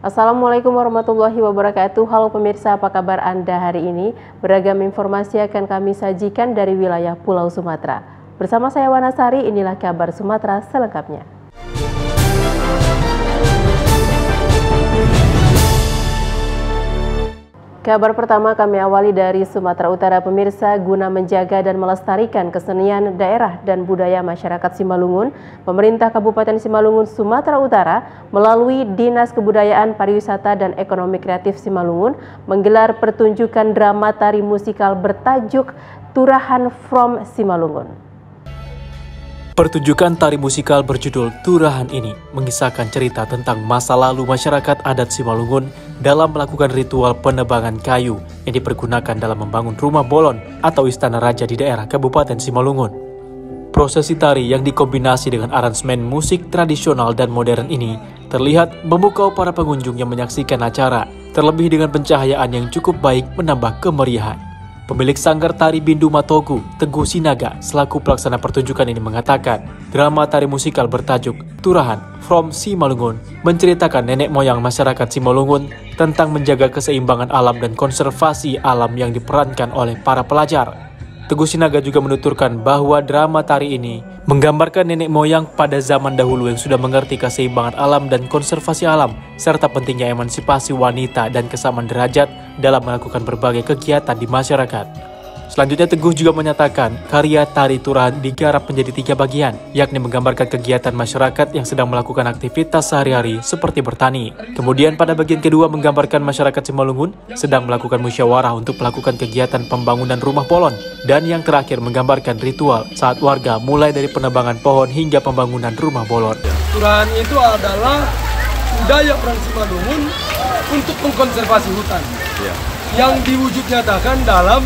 Assalamualaikum warahmatullahi wabarakatuh. Halo pemirsa, apa kabar Anda hari ini? Beragam informasi akan kami sajikan dari wilayah Pulau Sumatera. Bersama saya Wanasari, inilah kabar Sumatera selengkapnya. Kabar pertama kami awali dari Sumatera Utara, pemirsa. Guna menjaga dan melestarikan kesenian daerah dan budaya masyarakat Simalungun, pemerintah Kabupaten Simalungun, Sumatera Utara melalui Dinas Kebudayaan, Pariwisata dan Ekonomi Kreatif Simalungun menggelar pertunjukan drama tari musikal bertajuk Turahan from Simalungun. Pertunjukan tari musikal berjudul Turahan ini mengisahkan cerita tentang masa lalu masyarakat adat Simalungun dalam melakukan ritual penebangan kayu yang dipergunakan dalam membangun rumah bolon atau istana raja di daerah Kabupaten Simalungun. Prosesi tari yang dikombinasi dengan aransemen musik tradisional dan modern ini terlihat memukau para pengunjung yang menyaksikan acara, terlebih dengan pencahayaan yang cukup baik menambah kemeriahan. Pemilik sanggar tari Bindu Matogu, Teguh Sinaga, selaku pelaksana pertunjukan ini mengatakan, drama tari musikal bertajuk Turahan from Simalungun menceritakan nenek moyang masyarakat Simalungun tentang menjaga keseimbangan alam dan konservasi alam yang diperankan oleh para pelajar. Teguh Sinaga juga menuturkan bahwa drama tari ini menggambarkan nenek moyang pada zaman dahulu yang sudah mengerti keseimbangan alam dan konservasi alam, serta pentingnya emansipasi wanita dan kesamaan derajat dalam melakukan berbagai kegiatan di masyarakat. Selanjutnya Teguh juga menyatakan karya tari Turahan digarap menjadi 3 bagian, yakni menggambarkan kegiatan masyarakat yang sedang melakukan aktivitas sehari-hari seperti bertani. Kemudian pada bagian kedua menggambarkan masyarakat Simalungun sedang melakukan musyawarah untuk melakukan kegiatan pembangunan rumah bolon. Dan yang terakhir menggambarkan ritual saat warga mulai dari penebangan pohon hingga pembangunan rumah bolon. Turahan itu adalah budaya orang Simalungun untuk mengkonservasi hutan, yang diwujud nyatakan dalam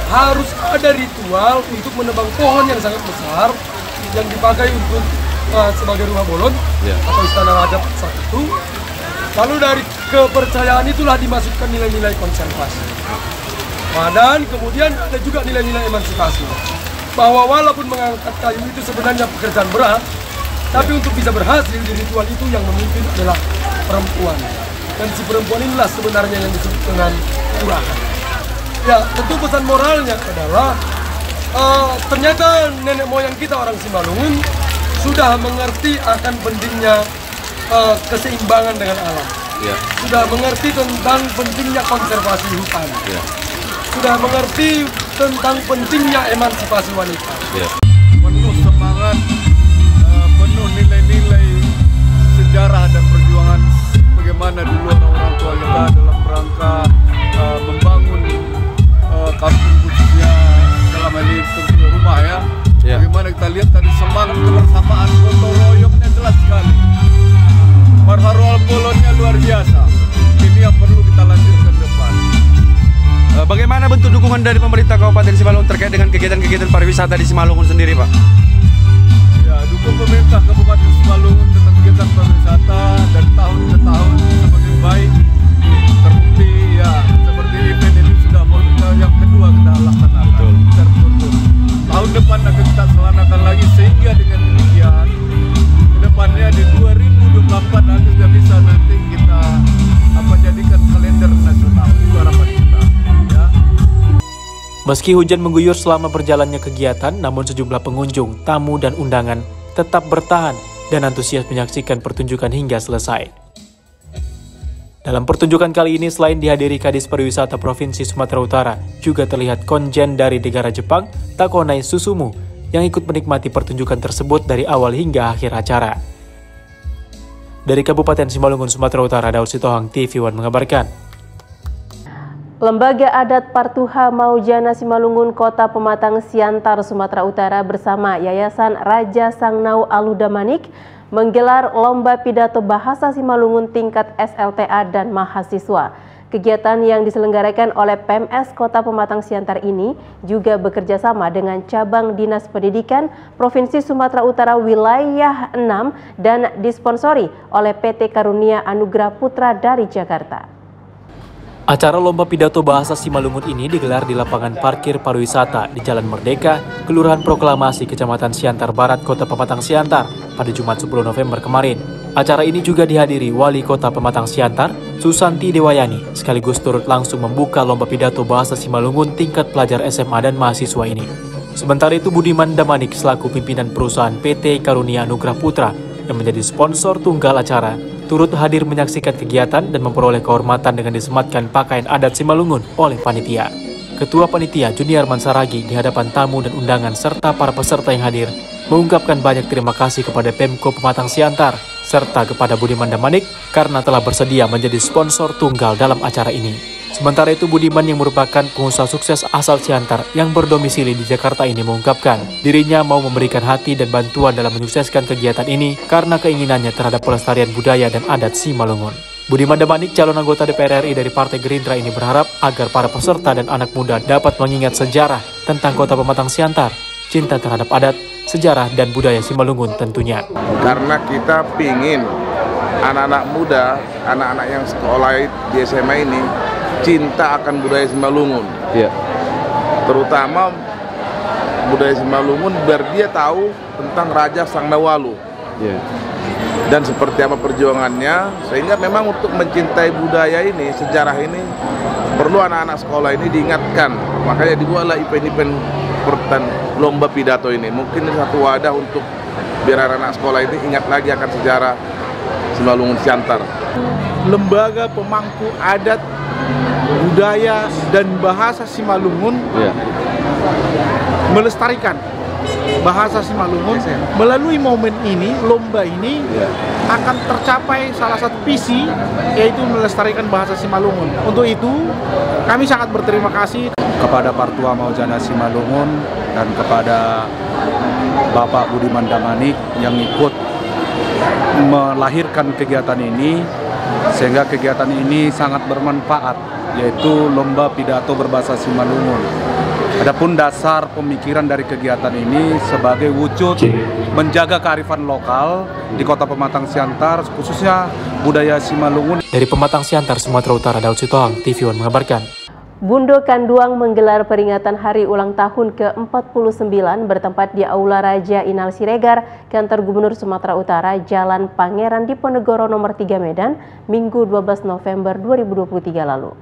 harus ada ritual untuk menebang pohon yang sangat besar yang dipakai untuk sebagai rumah bolon atau istana raja saat itu. Lalu dari kepercayaan itulah dimasukkan nilai-nilai konservasi. Dan kemudian ada juga nilai-nilai emansipasi. Bahwa walaupun mengangkat kayu itu sebenarnya pekerjaan berat, tapi untuk bisa berhasil di ritual itu yang memimpin adalah perempuan. Dan si perempuan inilah sebenarnya yang disebut dengan turahan. Ya, tentu pesan moralnya adalah ternyata nenek moyang kita orang Simalungun sudah mengerti akan pentingnya keseimbangan dengan alam. Sudah mengerti tentang pentingnya konservasi hutan. Sudah mengerti tentang pentingnya emansipasi wanita. Penuh semangat, penuh nilai-nilai sejarah dan perjuangan bagaimana dulu orang-orang tua kita dalam rangka membangun kampung khususnya dalam hal ini rumah ya. Bagaimana kita lihat tadi semangat kebersamaan, gotong royongnya jelas sekali. Marharual bolonnya luar biasa. Ini yang perlu kita lanjutkan depan. Bagaimana bentuk dukungan dari pemerintah Kabupaten Simalungun terkait dengan kegiatan-kegiatan pariwisata di Simalungun sendiri, Pak? Ya, dukung pemerintah Kabupaten Simalungun dengan kegiatan pariwisata dari tahun ke tahun semakin baik. Terbukti ya, seperti event ini sudah yang kedua kita laksanakan. Tertutup. Tahun depan akan kita laksanakan lagi sehingga dengan demikian kedepannya di 2024 nanti sudah bisa nanti kita jadikan kalender nasional. Itu harapan kita. Ya. Meski hujan mengguyur selama berjalannya kegiatan, namun sejumlah pengunjung, tamu dan undangan tetap bertahan dan antusias menyaksikan pertunjukan hingga selesai. Dalam pertunjukan kali ini, selain dihadiri Kadis Pariwisata Provinsi Sumatera Utara, juga terlihat konjen dari negara Jepang, Takonai Susumu, yang ikut menikmati pertunjukan tersebut dari awal hingga akhir acara. Dari Kabupaten Simalungun, Sumatera Utara, Daud Sitohang, TV One mengabarkan. Lembaga Adat Partuha Maujana Simalungun, Kota Pematang Siantar, Sumatera Utara bersama Yayasan Raja Sangnau Aludamanik menggelar Lomba Pidato Bahasa Simalungun tingkat SLTA dan mahasiswa. Kegiatan yang diselenggarakan oleh PMS Kota Pematang Siantar ini juga bekerja sama dengan cabang Dinas Pendidikan Provinsi Sumatera Utara Wilayah 6 dan disponsori oleh PT Karunia Anugerah Putra dari Jakarta. Acara Lomba Pidato Bahasa Simalungun ini digelar di lapangan parkir pariwisata di Jalan Merdeka, Kelurahan Proklamasi, Kecamatan Siantar Barat, Kota Pematang Siantar pada Jumat 10 November kemarin. Acara ini juga dihadiri Wali Kota Pematang Siantar, Susanti Dewayani, sekaligus turut langsung membuka lomba pidato bahasa Simalungun tingkat pelajar SMA dan mahasiswa ini. Sementara itu Budiman Damanik selaku pimpinan perusahaan PT Karunia Anugrah Putra yang menjadi sponsor tunggal acara, turut hadir menyaksikan kegiatan dan memperoleh kehormatan dengan disematkan pakaian adat Simalungun oleh panitia. Ketua Panitia Juniarman Saragi di hadapan tamu dan undangan serta para peserta yang hadir mengungkapkan banyak terima kasih kepada Pemko Pematang Siantar serta kepada Budiman Damanik karena telah bersedia menjadi sponsor tunggal dalam acara ini. Sementara itu Budiman yang merupakan pengusaha sukses asal Siantar yang berdomisili di Jakarta ini mengungkapkan dirinya mau memberikan hati dan bantuan dalam menyukseskan kegiatan ini karena keinginannya terhadap pelestarian budaya dan adat Simalungun. Budiman Damanik, calon anggota DPR RI dari Partai Gerindra ini berharap agar para peserta dan anak muda dapat mengingat sejarah tentang Kota Pematang Siantar, cinta terhadap adat, sejarah dan budaya Simalungun tentunya. Karena kita pingin anak-anak muda, anak-anak yang sekolah di SMA ini cinta akan budaya Simalungun. Iya. Terutama budaya Simalungun biar dia tahu tentang Raja Sangnawalu. Iya. Dan seperti apa perjuangannya, sehingga memang untuk mencintai budaya ini, sejarah ini, perlu anak-anak sekolah ini diingatkan. Makanya dibuatlah event-event lomba pidato ini. Mungkin ini satu wadah untuk biar anak-anak sekolah ini ingat lagi akan sejarah Simalungun Siantar. Lembaga pemangku adat, budaya, dan bahasa Simalungun melestarikan bahasa Simalungun. Melalui momen ini, lomba ini akan tercapai salah satu visi, yaitu melestarikan bahasa Simalungun. Untuk itu, kami sangat berterima kasih kepada Partua Maujana Simalungun dan kepada Bapak Budiman Damanik yang ikut melahirkan kegiatan ini, sehingga kegiatan ini sangat bermanfaat, yaitu lomba pidato berbahasa Simalungun. Adapun dasar pemikiran dari kegiatan ini sebagai wujud menjaga kearifan lokal di Kota Pematang Siantar, khususnya budaya Simalungun. Dari Pematang Siantar, Sumatera Utara, Daud Sitohang, TV One mengabarkan. Bundo Kanduang menggelar peringatan hari ulang tahun ke-49 bertempat di Aula Raja Inal Siregar, Kantor Gubernur Sumatera Utara, Jalan Pangeran Diponegoro nomor 3 Medan, Minggu 12 November 2023 lalu.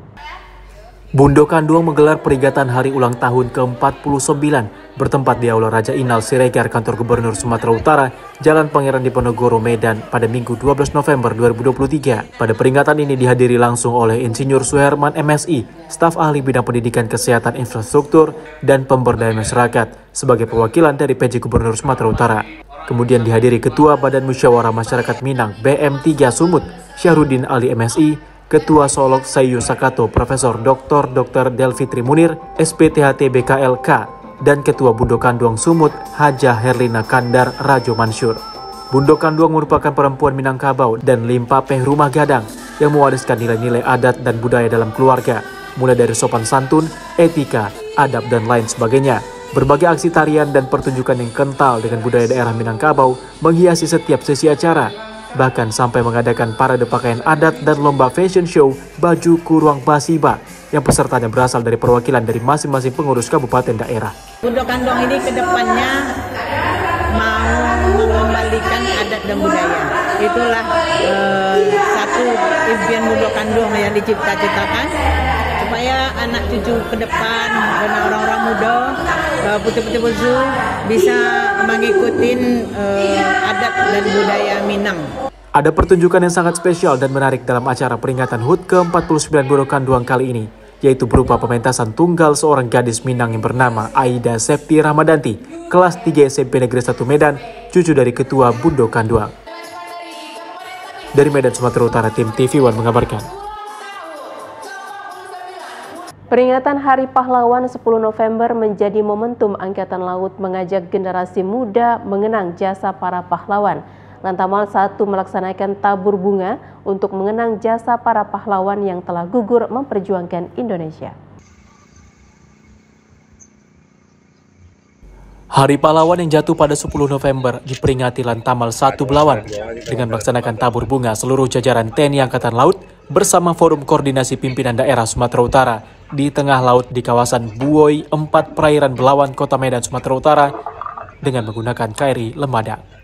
Bundo Kanduang menggelar peringatan hari ulang tahun ke-49 bertempat di Aula Raja Inal Siregar, Kantor Gubernur Sumatera Utara, Jalan Pangeran Diponegoro, Medan pada Minggu 12 November 2023. Pada peringatan ini dihadiri langsung oleh Insinyur Suherman MSI, staf ahli bidang pendidikan, kesehatan, infrastruktur, dan pemberdayaan masyarakat sebagai perwakilan dari PJ Gubernur Sumatera Utara. Kemudian dihadiri Ketua Badan Musyawarah Masyarakat Minang BM3 Sumut, Syahrudin Ali MSI, Ketua Solok Sayu Sakato Profesor Dr. Delfitri Munir, SPTHT BKLK, dan Ketua Bundo Kanduang Sumut, Haja Herlina Kandar Rajo Mansur. Bundo Kanduang merupakan perempuan Minangkabau dan limpapeh rumah gadang yang mewariskan nilai-nilai adat dan budaya dalam keluarga, mulai dari sopan santun, etika, adab, dan lain sebagainya. Berbagai aksi tarian dan pertunjukan yang kental dengan budaya daerah Minangkabau menghiasi setiap sesi acara, bahkan sampai mengadakan parade pakaian adat dan lomba fashion show baju Kuruang Basiba yang pesertanya berasal dari perwakilan dari masing-masing pengurus kabupaten daerah. Bundo Kanduang ini kedepannya mau mengembalikan adat dan budaya. Itulah satu impian Bundo Kanduang yang dicipta-ciptakan supaya anak cucu ke depan dan orang-orang muda, putih-putih buzu bisa mengikuti adat dan budaya Minang. Ada pertunjukan yang sangat spesial dan menarik dalam acara peringatan HUT ke-49 Bundo Kanduang kali ini, yaitu berupa pementasan tunggal seorang gadis Minang yang bernama Aida Septi Ramadanti, kelas 3 SMP Negeri 1 Medan, cucu dari Ketua Bundo Kanduang. Dari Medan, Sumatera Utara, tim TV One mengabarkan. Peringatan Hari Pahlawan 10 November menjadi momentum Angkatan Laut mengajak generasi muda mengenang jasa para pahlawan. Lantamal 1 melaksanakan tabur bunga untuk mengenang jasa para pahlawan yang telah gugur memperjuangkan Indonesia. Hari Pahlawan yang jatuh pada 10 November diperingati Lantamal 1 Belawan dengan melaksanakan tabur bunga seluruh jajaran TNI Angkatan Laut bersama Forum Koordinasi Pimpinan Daerah Sumatera Utara di tengah laut di kawasan Buoy 4 Perairan Belawan, Kota Medan, Sumatera Utara dengan menggunakan KRI Lemada.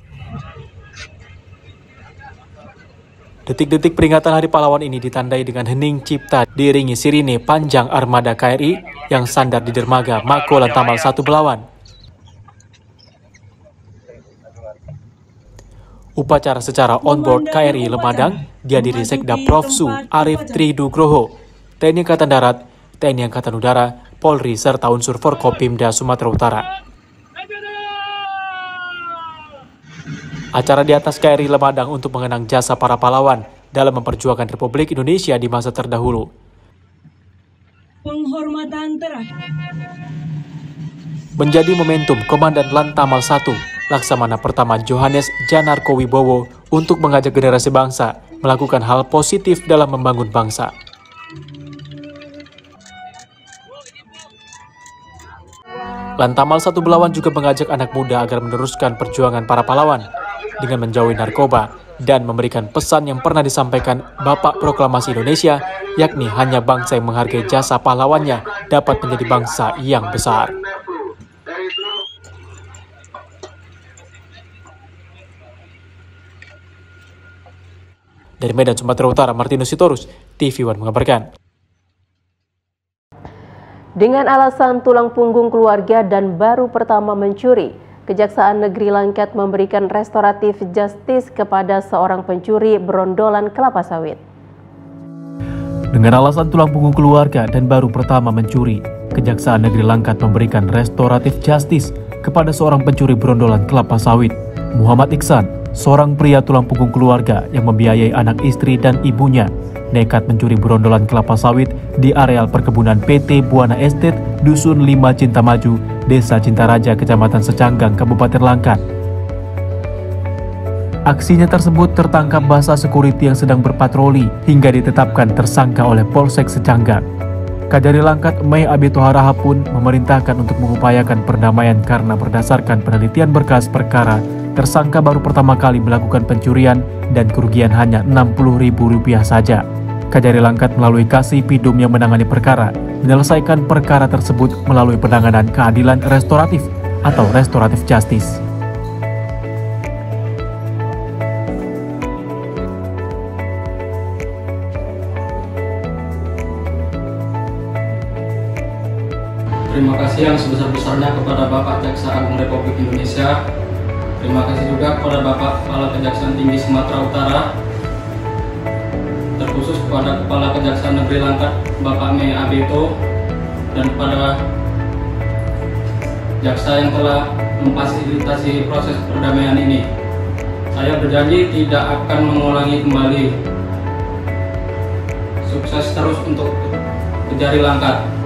Detik-detik peringatan Hari Pahlawan ini ditandai dengan hening cipta diiringi sirine panjang armada KRI yang sandar di dermaga Mako Lantamal 1 Belawan. Upacara secara on-board KRI Lemadang dihadiri Sekda Prof. Su Arif Tridugroho, TNI Angkatan Darat, TNI Angkatan Udara, Polri, serta unsur Forkopimda Sumatera Utara. Acara di atas KRI Lemadang untuk mengenang jasa para pahlawan dalam memperjuangkan Republik Indonesia di masa terdahulu. Penghormatan terakhir menjadi momentum Komandan Lantamal 1, Laksamana Pertama Johannes Janarko Wibowo untuk mengajak generasi bangsa melakukan hal positif dalam membangun bangsa. Lantamal 1 Belawan juga mengajak anak muda agar meneruskan perjuangan para pahlawan dengan menjauhi narkoba dan memberikan pesan yang pernah disampaikan Bapak Proklamasi Indonesia, yakni hanya bangsa yang menghargai jasa pahlawannya dapat menjadi bangsa yang besar. Dari Medan, Sumatera Utara, Martinus Sitorus, TV One mengabarkan. Dengan alasan tulang punggung keluarga dan baru pertama mencuri, Kejaksaan Negeri Langkat memberikan restoratif justice kepada seorang pencuri berondolan kelapa sawit. Dengan alasan tulang punggung keluarga dan baru pertama mencuri, Kejaksaan Negeri Langkat memberikan restoratif justice kepada seorang pencuri berondolan kelapa sawit. Muhammad Iksan, seorang pria tulang punggung keluarga yang membiayai anak istri dan ibunya, nekat mencuri berondolan kelapa sawit di areal perkebunan PT Buana Estate, Dusun 5 Cinta Maju, Desa Cintaraja, Kecamatan Secanggang, Kabupaten Langkat. Aksinya tersebut tertangkap masa security yang sedang berpatroli hingga ditetapkan tersangka oleh Polsek Secanggang. Kajari Langkat Mei Abito Haraha pun memerintahkan untuk mengupayakan perdamaian karena berdasarkan penelitian berkas perkara, tersangka baru pertama kali melakukan pencurian dan kerugian hanya Rp60.000 saja. Kajari Langkat melalui Kasih Pidum yang menangani perkara, menyelesaikan perkara tersebut melalui penanganan keadilan restoratif atau restoratif justice. Terima kasih yang sebesar-besarnya kepada Bapak Jaksa Agung Republik Indonesia. Terima kasih juga kepada Bapak Kepala Kejaksaan Tinggi Sumatera Utara, terkhusus kepada Kepala Kejaksaan Negeri Langkat Bapak Mei Abito, dan kepada jaksa yang telah memfasilitasi proses perdamaian ini. Saya berjanji tidak akan mengulangi kembali. Sukses terus untuk Kejari Langkat.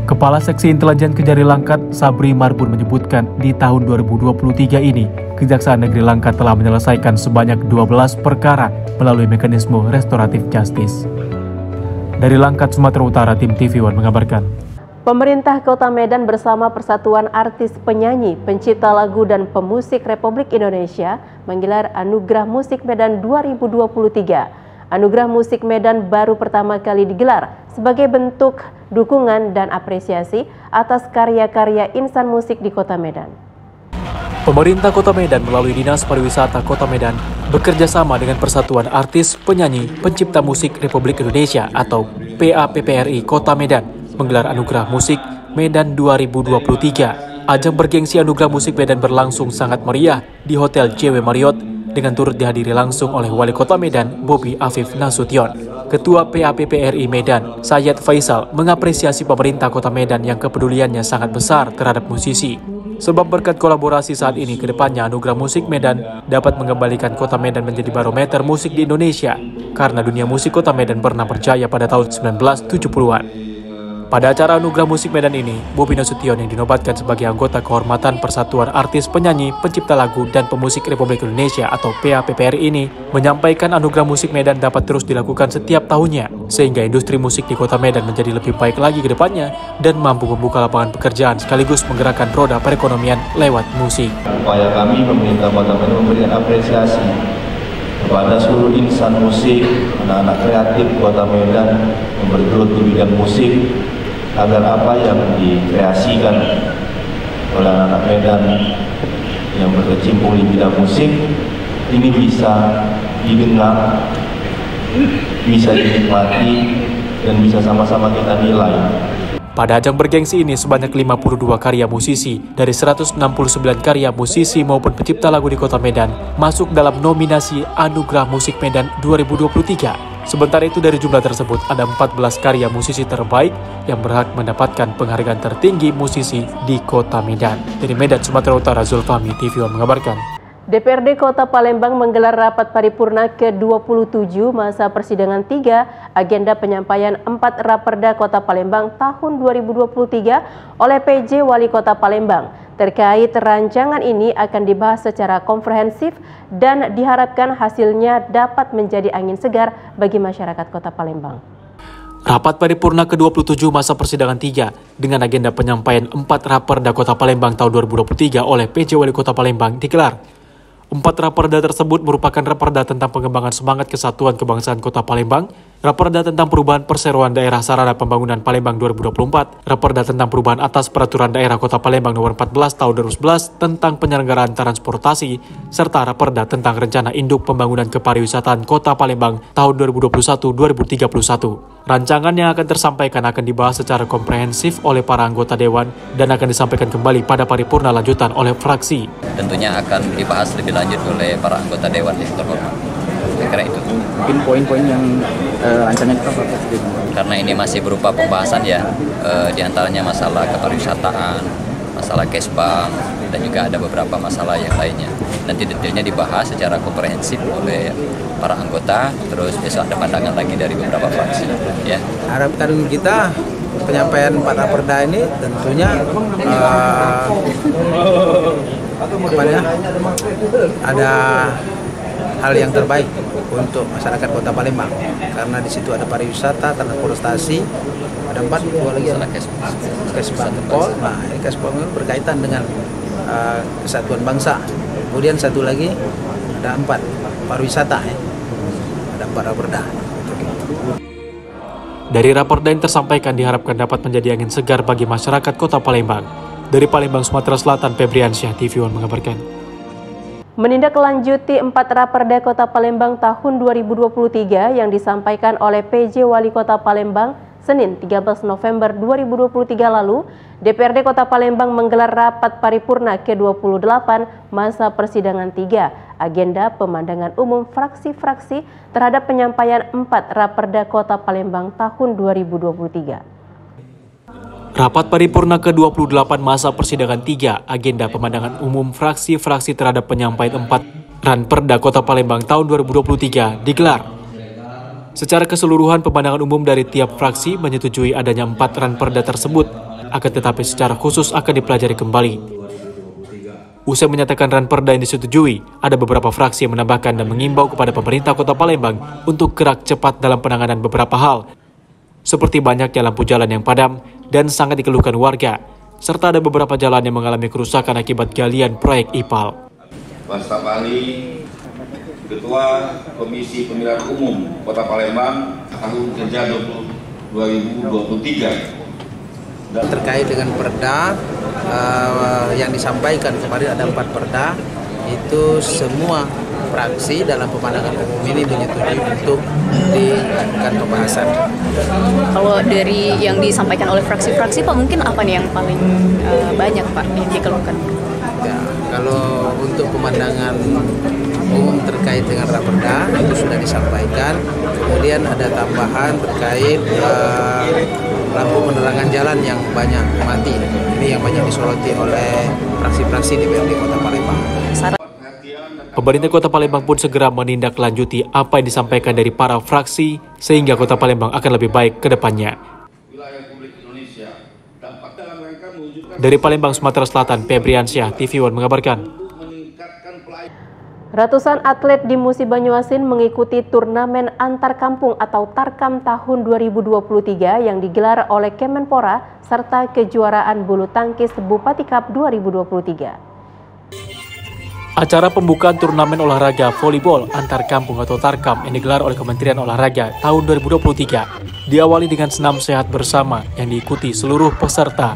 Kepala Seksi Intelijen Kejari Langkat, Sabri Marbun, menyebutkan di tahun 2023 ini, Kejaksaan Negeri Langkat telah menyelesaikan sebanyak 12 perkara melalui mekanisme restoratif justice. Dari Langkat, Sumatera Utara, tim TV One mengabarkan. Pemerintah Kota Medan bersama Persatuan Artis Penyanyi, Pencipta Lagu dan Pemusik Republik Indonesia menggelar Anugerah Musik Medan 2023. Anugerah Musik Medan baru pertama kali digelar sebagai bentuk dukungan dan apresiasi atas karya-karya insan musik di Kota Medan. Pemerintah Kota Medan melalui Dinas Pariwisata Kota Medan bekerja sama dengan Persatuan Artis Penyanyi Pencipta Musik Republik Indonesia atau PAPPRI Kota Medan menggelar Anugerah Musik Medan 2023. Ajang bergengsi Anugerah Musik Medan berlangsung sangat meriah di Hotel JW Marriott dengan turut dihadiri langsung oleh Wali Kota Medan Bobi Afif Nasution. Ketua PAPPRI Medan, Sayyid Faisal, mengapresiasi pemerintah Kota Medan yang kepeduliannya sangat besar terhadap musisi. Sebab berkat kolaborasi saat ini, kedepannya Anugerah Musik Medan dapat mengembalikan Kota Medan menjadi barometer musik di Indonesia, karena dunia musik Kota Medan pernah berjaya pada tahun 1970-an. Pada acara Anugerah Musik Medan ini, Bobi Nasution yang dinobatkan sebagai anggota kehormatan Persatuan Artis Penyanyi Pencipta Lagu dan Pemusik Republik Indonesia atau PAPPRI ini menyampaikan Anugerah Musik Medan dapat terus dilakukan setiap tahunnya, sehingga industri musik di Kota Medan menjadi lebih baik lagi ke depannya dan mampu membuka lapangan pekerjaan sekaligus menggerakkan roda perekonomian lewat musik. Upaya kami pemerintah Kota Medan memberikan apresiasi kepada seluruh insan musik, anak-anak kreatif Kota Medan yang bergelut di bidang musik, agar apa yang dikreasikan oleh anak-anak Medan yang berkecimpung di bidang musik ini bisa didengar, bisa dinikmati, dan bisa sama-sama kita nilai. Pada ajang bergengsi ini, sebanyak 52 karya musisi dari 169 karya musisi maupun pencipta lagu di Kota Medan masuk dalam nominasi Anugerah Musik Medan 2023. Sementara itu dari jumlah tersebut ada 14 karya musisi terbaik yang berhak mendapatkan penghargaan tertinggi musisi di Kota Medan. Dari Medan, Sumatera Utara, Zulfahmi, TV One mengabarkan. DPRD Kota Palembang menggelar rapat paripurna ke-27 masa persidangan 3 agenda penyampaian 4 Raperda Kota Palembang tahun 2023 oleh PJ Wali Kota Palembang. Terkait rancangan ini akan dibahas secara komprehensif dan diharapkan hasilnya dapat menjadi angin segar bagi masyarakat Kota Palembang. Rapat paripurna ke-27 masa persidangan 3 dengan agenda penyampaian 4 Raperda Kota Palembang tahun 2023 oleh PJ Wali Kota Palembang digelar. 4 Raperda tersebut merupakan Raperda tentang pengembangan semangat kesatuan kebangsaan Kota Palembang, Raperda tentang perubahan perseroan daerah sarana pembangunan Palembang 2024, Raperda tentang perubahan atas peraturan daerah Kota Palembang nomor 14 tahun 2011 tentang penyelenggaraan transportasi, serta Raperda tentang rencana induk pembangunan kepariwisataan Kota Palembang tahun 2021-2031. Rancangan yang akan tersampaikan akan dibahas secara komprehensif oleh para anggota Dewan dan akan disampaikan kembali pada paripurna lanjutan oleh fraksi. Tentunya akan dibahas lebih lanjut oleh para anggota Dewan yang terhormat. Saya kira itu. Mungkin poin-poin yang rancangan itu apa? Karena ini masih berupa pembahasan ya, diantaranya masalah kepariwisataan, masalah Kesbang, dan juga ada beberapa masalah yang lainnya. Nanti detailnya dibahas secara komprehensif oleh para anggota, terus besok ada pandangan lagi dari beberapa fraksi. Ya. Harapkan kita penyampaian 4 Raperda ini tentunya ada hal yang terbaik untuk masyarakat Kota Palembang, karena di situ ada pariwisata, transportasi, ada 4 lagi Kesbang. Nah, ini Kesbang berkaitan dengan kesatuan bangsa. Kemudian satu lagi ada 4 pariwisata, ya. Ada 4 Raperda. Dari Raperda yang tersampaikan diharapkan dapat menjadi angin segar bagi masyarakat Kota Palembang. Dari Palembang, Sumatera Selatan, Febriansyah, TV One mengabarkan. Menindaklanjuti 4 Raperda Kota Palembang tahun 2023 yang disampaikan oleh PJ Wali Kota Palembang Senin 13 November 2023 lalu, DPRD Kota Palembang menggelar rapat paripurna ke-28 masa persidangan 3 agenda pemandangan umum fraksi-fraksi terhadap penyampaian 4 Raperda Kota Palembang tahun 2023. Rapat paripurna ke-28 masa persidangan 3 agenda pemandangan umum fraksi-fraksi terhadap penyampaian 4 Ranperda Kota Palembang tahun 2023 digelar. Secara keseluruhan pemandangan umum dari tiap fraksi menyetujui adanya 4 Ranperda tersebut, akan tetapi secara khusus akan dipelajari kembali. Usai menyatakan Ranperda yang disetujui, ada beberapa fraksi yang menambahkan dan mengimbau kepada pemerintah Kota Palembang untuk gerak cepat dalam penanganan beberapa hal, seperti banyaknya lampu jalan yang padam dan sangat dikeluhkan warga, serta ada beberapa jalan yang mengalami kerusakan akibat galian proyek IPAL. Pak Staf Ahli, Ketua Komisi Pemilihan Umum Kota Palembang tahun kerja 2023. Terkait dengan perda yang disampaikan kemarin ada 4 perda, itu semua fraksi dalam pemandangan umum ini menyetujui untuk dilakukan pembahasan. Kalau dari yang disampaikan oleh fraksi-fraksi Pak, mungkin apa nih yang paling banyak Pak yang dikeluhkan? Ya, kalau untuk pemandangan umum terkait dengan Raperda itu sudah disampaikan. Kemudian ada tambahan terkait lampu penerangan jalan yang banyak mati. Ini yang banyak disoroti oleh fraksi-fraksi DPRD Kota Palembang. Pemerintah Kota Palembang pun segera menindaklanjuti apa yang disampaikan dari para fraksi sehingga Kota Palembang akan lebih baik ke depannya. Dari Palembang, Sumatera Selatan, Febriansyah, TV One mengabarkan. Ratusan atlet di Musi Banyuasin mengikuti turnamen antar kampung atau Tarkam tahun 2023 yang digelar oleh Kemenpora serta kejuaraan bulu tangkis Bupati Cup 2023. Acara pembukaan turnamen olahraga volleyball antar kampung atau Tarkam yang digelar oleh Kementerian Olahraga tahun 2023 diawali dengan senam sehat bersama yang diikuti seluruh peserta.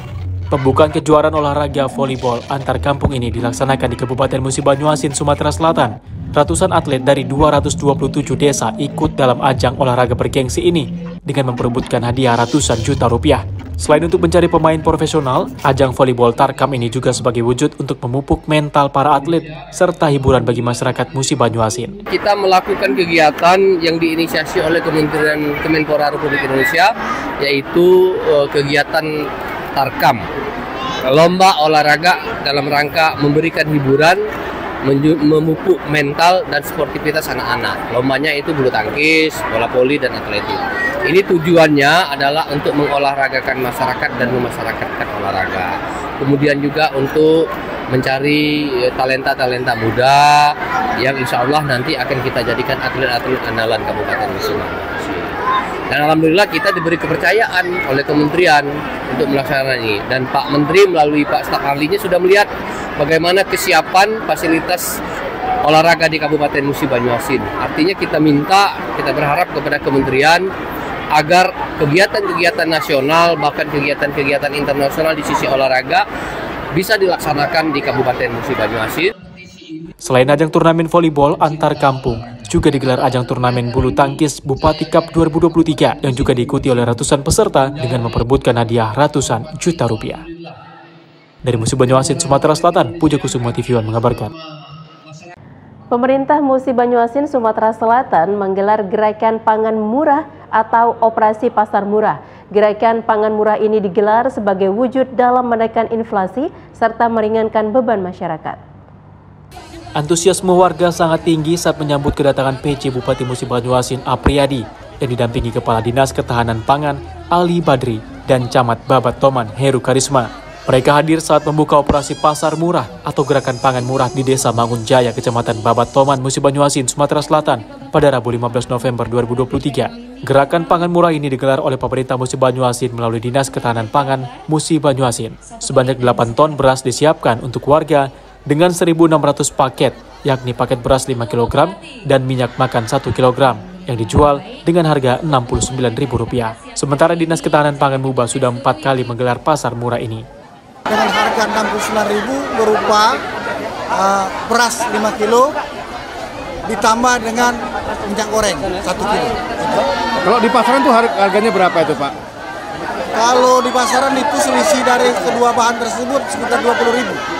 Pembukaan kejuaraan olahraga volleyball antar kampung ini dilaksanakan di Kabupaten Musi Banyuasin, Sumatera Selatan. Ratusan atlet dari 227 desa ikut dalam ajang olahraga bergengsi ini dengan memperebutkan hadiah ratusan juta rupiah. Selain untuk mencari pemain profesional, ajang volleyball Tarkam ini juga sebagai wujud untuk memupuk mental para atlet serta hiburan bagi masyarakat Musi Banyuasin. Kita melakukan kegiatan yang diinisiasi oleh Kementerian Kemenpora Republik Indonesia, yaitu kegiatan Tarkam, lomba olahraga dalam rangka memberikan hiburan, memupuk mental dan sportivitas anak-anak. Lombanya itu bulu tangkis, bola voli, dan atletik. Ini tujuannya adalah untuk mengolahragakan masyarakat dan memasyarakatkan olahraga. Kemudian juga untuk mencari talenta-talenta muda yang insya Allah nanti akan kita jadikan atlet-atlet andalan Kabupaten Musi Banyuasin. Dan alhamdulillah kita diberi kepercayaan oleh kementerian untuk melaksanakan ini. Dan Pak Menteri melalui Pak Staf Ahlinya sudah melihat bagaimana kesiapan fasilitas olahraga di Kabupaten Musi Banyuasin. Artinya kita berharap kepada kementerian agar kegiatan-kegiatan nasional bahkan kegiatan-kegiatan internasional di sisi olahraga bisa dilaksanakan di Kabupaten Musi Banyuasin. Selain ajang turnamen volleyball antar kampung, juga digelar ajang turnamen bulu tangkis Bupati Cup 2023 yang juga diikuti oleh ratusan peserta dengan memperebutkan hadiah ratusan juta rupiah. Dari Musi Banyuasin, Sumatera Selatan, Puja Kusuma TV One mengabarkan. Pemerintah Musi Banyuasin, Sumatera Selatan menggelar gerakan pangan murah atau operasi pasar murah. Gerakan pangan murah ini digelar sebagai wujud dalam menekan inflasi serta meringankan beban masyarakat. Antusiasme warga sangat tinggi saat menyambut kedatangan PJ Bupati Musi Banyuasin Apriyadi yang didampingi Kepala Dinas Ketahanan Pangan Ali Badri dan Camat Babat Toman Heru Karisma. Mereka hadir saat membuka operasi pasar murah atau gerakan pangan murah di Desa Mangun Jaya, Kecamatan Babat Toman, Musi Banyuasin, Sumatera Selatan pada Rabu 15 November 2023. Gerakan pangan murah ini digelar oleh pemerintah Musi Banyuasin melalui Dinas Ketahanan Pangan Musi Banyuasin. Sebanyak 8 ton beras disiapkan untuk warga dengan 1.600 paket, yakni paket beras 5 kg dan minyak makan 1 kg yang dijual dengan harga Rp69.000. Sementara Dinas Ketahanan Pangan Muba sudah 4 kali menggelar pasar murah ini. Dengan harga Rp69.000 berupa beras 5 kilo ditambah dengan minyak goreng 1 kilo. Kalau di pasaran tuh harganya berapa itu, Pak? Kalau di pasaran itu selisih dari kedua bahan tersebut sekitar Rp20.000.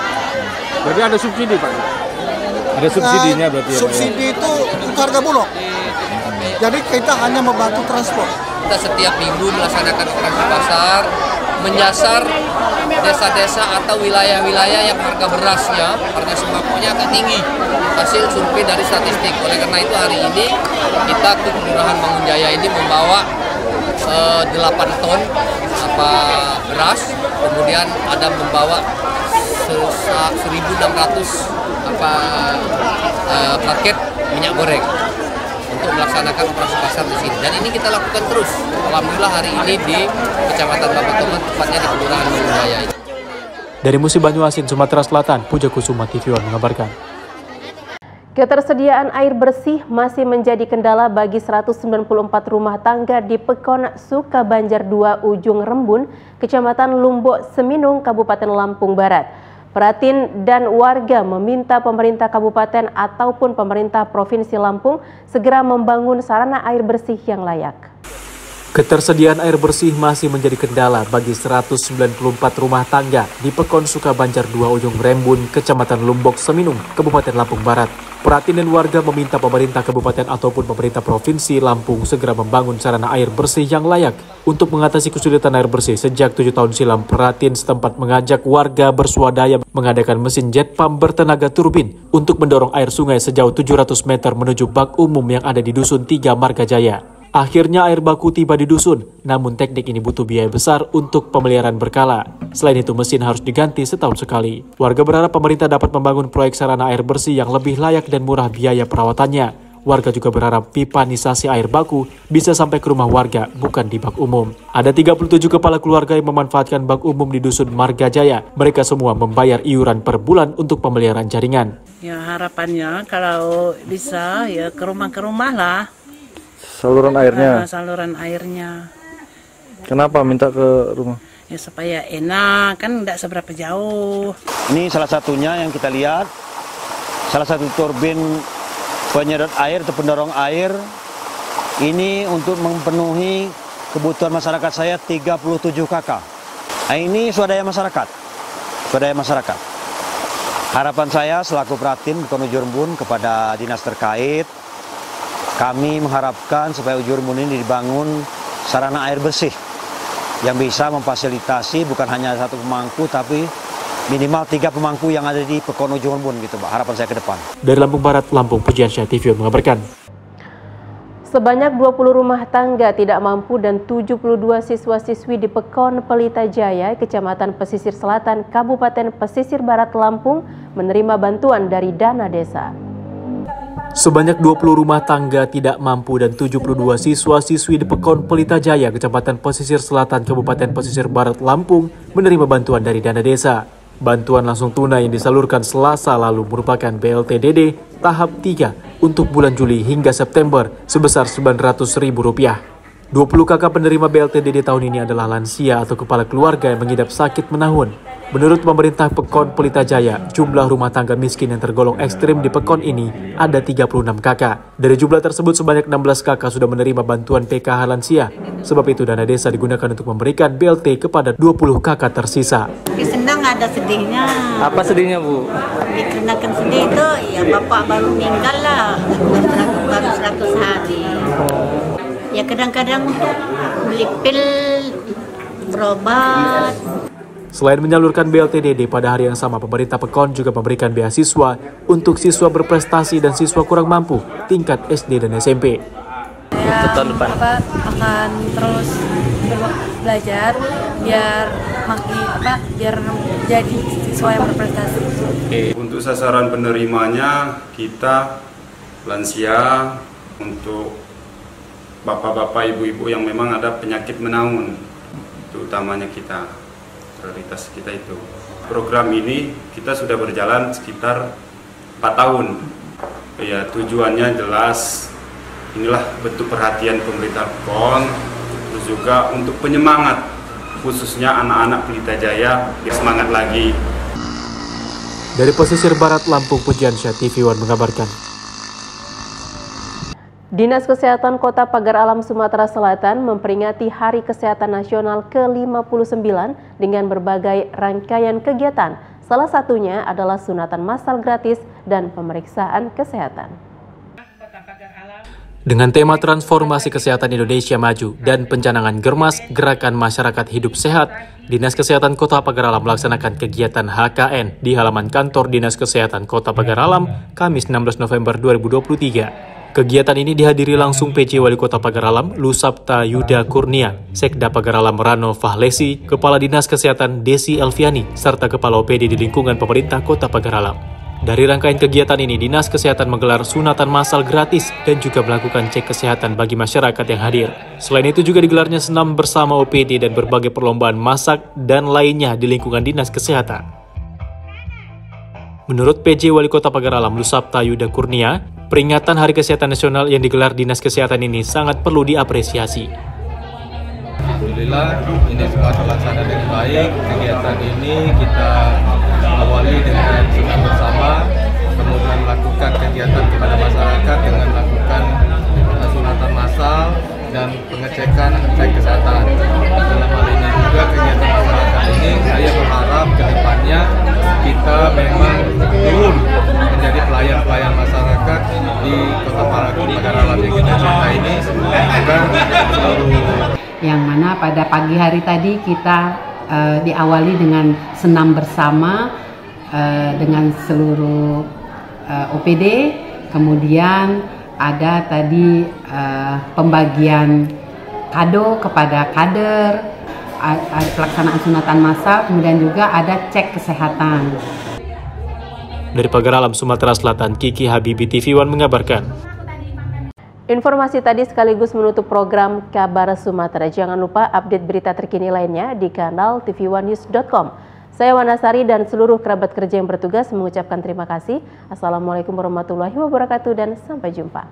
Berarti ada subsidi, Pak? Ada subsidinya berarti ya? Subsidi itu harga bulog. Jadi kita hanya membantu transport. Kita setiap minggu melaksanakan operasi pasar, menyasar desa-desa atau wilayah-wilayah yang harga berasnya, harga sembakonya agak tinggi. Hasil survei dari statistik. Oleh karena itu hari ini kita ke Kelurahan Mangun Jaya ini membawa 8 ton beras, kemudian ada membawa 1.600 paket minyak goreng untuk melaksanakan operasi pasar di sini. Dan ini kita lakukan terus. Alhamdulillah hari ini di Kecamatan Babat Toman, tepatnya di Kelurahan Mangun Jaya. Dari Musi Banyuasin, Sumatera Selatan, Puja Kusuma TV One mengabarkan. Ketersediaan air bersih masih menjadi kendala bagi 194 rumah tangga di Pekon Sukabanjar 2 Ujung Rembun, Kecamatan Lumbok Seminung, Kabupaten Lampung Barat. Pratin dan warga meminta pemerintah kabupaten ataupun pemerintah Provinsi Lampung segera membangun sarana air bersih yang layak. Ketersediaan air bersih masih menjadi kendala bagi 194 rumah tangga di Pekon Sukabanjar 2 Ujung Rembun, Kecamatan Lumbok Seminung, Kabupaten Lampung Barat. Pratin dan warga meminta pemerintah kabupaten ataupun pemerintah Provinsi Lampung segera membangun sarana air bersih yang layak. Untuk mengatasi kesulitan air bersih, sejak 7 tahun silam, Pratin setempat mengajak warga bersuadaya mengadakan mesin jet pump bertenaga turbin untuk mendorong air sungai sejauh 700 meter menuju bak umum yang ada di Dusun 3 Marga Jaya. Akhirnya air baku tiba di dusun, namun teknik ini butuh biaya besar untuk pemeliharaan berkala. Selain itu, mesin harus diganti setahun sekali. Warga berharap pemerintah dapat membangun proyek sarana air bersih yang lebih layak dan murah biaya perawatannya. Warga juga berharap pipanisasi air baku bisa sampai ke rumah warga, bukan di bak umum. Ada 37 kepala keluarga yang memanfaatkan bak umum di Dusun Marga Jaya. Mereka semua membayar iuran per bulan untuk pemeliharaan jaringan. Ya harapannya kalau bisa ya ke rumah lah. Saluran airnya? Saluran airnya. Kenapa minta ke rumah? Ya supaya enak, kan tidak seberapa jauh. Ini salah satunya yang kita lihat, salah satu turbin penyedot air atau pendorong air. Ini untuk memenuhi kebutuhan masyarakat saya 37 kakak. Nah, ini swadaya masyarakat. Swadaya masyarakat. Harapan saya selaku Pratim Bukan Ujurumbun kepada dinas terkait, kami mengharapkan supaya Ujurumbun ini dibangun sarana air bersih yang bisa memfasilitasi bukan hanya satu pemangku tapi minimal 3 pemangku yang ada di Pekon Ujurumbun gitu, Pak. Harapan saya ke depan. Dari Lampung Barat, Lampung, Pujiansyah TV mengabarkan. Sebanyak 20 rumah tangga tidak mampu dan 72 siswa-siswi di Pekon Pelita Jaya, Kecamatan Pesisir Selatan, Kabupaten Pesisir Barat, Lampung menerima bantuan dari dana desa. Sebanyak 20 rumah tangga tidak mampu dan 72 siswa-siswi di Pekon Pelita Jaya, Kecamatan Pesisir Selatan, Kabupaten Pesisir Barat, Lampung menerima bantuan dari dana desa. Bantuan langsung tunai yang disalurkan Selasa lalu merupakan BLT-DD tahap 3 untuk bulan Juli hingga September sebesar Rp900.000. 20 kakak penerima BLT-DD tahun ini adalah lansia atau kepala keluarga yang mengidap sakit menahun. Menurut pemerintah Pekon Pelita Jaya, jumlah rumah tangga miskin yang tergolong ekstrim di Pekon ini ada 36 kakak. Dari jumlah tersebut sebanyak 16 kakak sudah menerima bantuan PKH lansia. Sebab itu dana desa digunakan untuk memberikan BLT kepada 20 kakak tersisa. Senang ada sedihnya. Apa sedihnya, Bu? Dikarenakan sedih itu, ya bapak baru meninggal lah, baru 100 hari. Ya kadang-kadang untuk beli pil, berobat. Selain menyalurkan BLT-DD pada hari yang sama, pemerintah Pekon juga memberikan beasiswa untuk siswa berprestasi dan siswa kurang mampu tingkat SD dan SMP. Ya, Bapak akan terus belajar biar biar jadi siswa yang berprestasi. Untuk sasaran penerimanya kita lansia, untuk bapak-bapak, ibu-ibu yang memang ada penyakit menahun, itu utamanya kita. Prioritas kita itu. Program ini kita sudah berjalan sekitar 4 tahun. Ya, tujuannya jelas, inilah bentuk perhatian pemerintah Pekon, terus juga untuk penyemangat khususnya anak-anak Pelita Jaya biar semangat lagi. Dari Pesisir Barat, Lampung, Pujiansyah TV One mengabarkan. Dinas Kesehatan Kota Pagar Alam Sumatera Selatan memperingati Hari Kesehatan Nasional ke-59 dengan berbagai rangkaian kegiatan. Salah satunya adalah sunatan massal gratis dan pemeriksaan kesehatan. Dengan tema Transformasi Kesehatan Indonesia Maju dan pencanangan Germas Gerakan Masyarakat Hidup Sehat, Dinas Kesehatan Kota Pagar Alam melaksanakan kegiatan HKN di halaman kantor Dinas Kesehatan Kota Pagar Alam, Kamis 16 November 2023. Kegiatan ini dihadiri langsung PJ Wali Kota Pagar Alam, Lusapta Yuda Kurnia, Sekda Pagar Alam Rano Fahlesi, Kepala Dinas Kesehatan Desi Elviani, serta Kepala OPD di lingkungan pemerintah Kota Pagar Alam. Dari rangkaian kegiatan ini, Dinas Kesehatan menggelar sunatan massal gratis dan juga melakukan cek kesehatan bagi masyarakat yang hadir. Selain itu juga digelarnya senam bersama OPD dan berbagai perlombaan masak dan lainnya di lingkungan Dinas Kesehatan. Menurut PJ Wali Kota Pagar Alam, Lusapta Yuda Kurnia, peringatan Hari Kesehatan Nasional yang digelar Dinas Kesehatan ini sangat perlu diapresiasi. Alhamdulillah, ini semua terlaksana dengan baik. Kegiatan ini kita awali dengan sunat bersama, kemudian melakukan kegiatan kepada masyarakat dengan melakukan sunatan massal dan pengecekan cek kesehatan. Dalam hal ini juga kegiatan masyarakat ini saya berharap ke depannya kita memang turun menjadi pelayan-pelayan masyarakat di Kota Pagar Alam yang kita cinta ini, agar yang mana pada pagi hari tadi kita diawali dengan senam bersama dengan seluruh OPD, kemudian ada tadi pembagian kado kepada kader, pelaksanaan sunatan massal, kemudian juga ada cek kesehatan. Dari Pagar Alam Sumatera Selatan, Kiki Habibi TV One mengabarkan. Informasi tadi sekaligus menutup program Kabar Sumatera. Jangan lupa update berita terkini lainnya di kanal tv1news.com. Saya Wanasari dan seluruh kerabat kerja yang bertugas mengucapkan terima kasih. Assalamualaikum warahmatullahi wabarakatuh dan sampai jumpa.